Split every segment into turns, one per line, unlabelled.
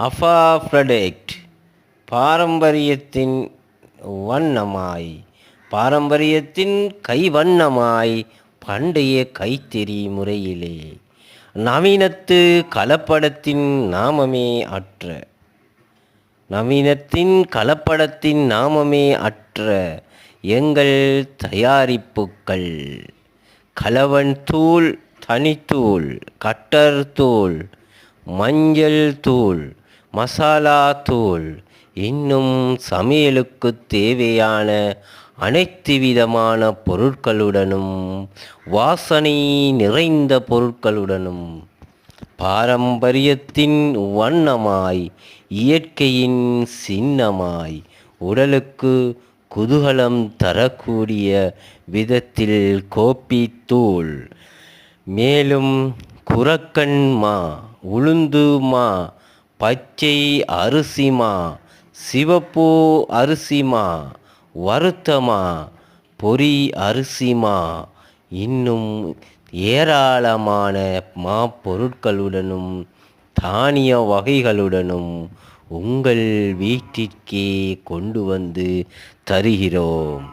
அஃபாஃப்ரொடைட் பாரம்பரியத்தின் வண்ணமாய் பாரம்பரியத்தின் கைவண்ணமாய் பண்டைய கைத்தறி முறையிலே நவீனத்து கலப்படத்தின் நாமமே அற்ற நவீனத்தின் கலப்படத்தின் நாமமே அற்ற எங்கள் தயாரிப்புக்கள் கலவன் தூள், தனித்தூள், கட்டர் தூள், மஞ்சள் தூள், மசாலா தூள், இன்னும் சமையலுக்கு தேவையான அனைத்து விதமான பொருட்களுடனும் வாசனை நிறைந்த பொருட்களுடனும் பாரம்பரியத்தின் வண்ணமாய் இயற்கையின் சின்னமாய் உடலுக்கு குதூகலம் தரக்கூடிய விதத்தில் கோப்பி தூள், மேலும் குரக்கன்மா, உளுந்துமா, பச்சை அரிசிமா, சிவப்பு அரிசிமா, வருத்தமா, பொரி அரிசிமா, இன்னும் ஏராளமான பொருட்களுடனும் தானிய வகைகளுடனும் உங்கள் வீட்டிற்கே கொண்டு வந்து தருகிறோம்.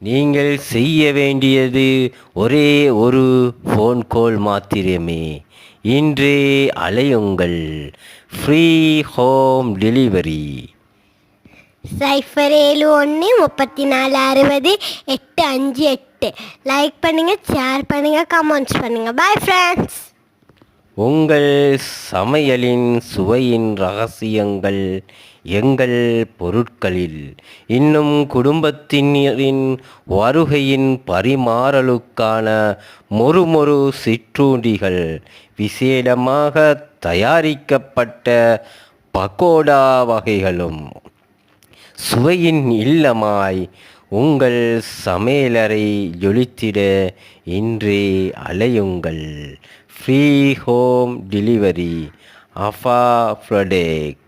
நீங்கள் செய்ய வேண்டியது ஒரே ஒரு ஃபோன் கால் மாத்திரமே. இன்றே அலையுங்கள். Free home delivery.
0713460858. லைக் பண்ணுங்கள், ஷேர் பண்ணுங்கள், கமெண்ட்ஸ் பண்ணுங்கள். Bye friends.
உங்கள் சமையலின் சுவையின் ரகசியங்கள் எங்கள் பொருட்களில். இன்னும் குடும்பத்தினரின் வருகையின் பரிமாறலுக்கான மொறு சிற்றுண்டிகள், விசேடமாக தயாரிக்கப்பட்ட பக்கோடா வகைகளும் சுவையின் இல்லமாய் உங்கள் சமையலறை ஜொலித்திட இன்றே அலையுங்கள். Free home delivery. அஃபாஃப்ரொடைட்.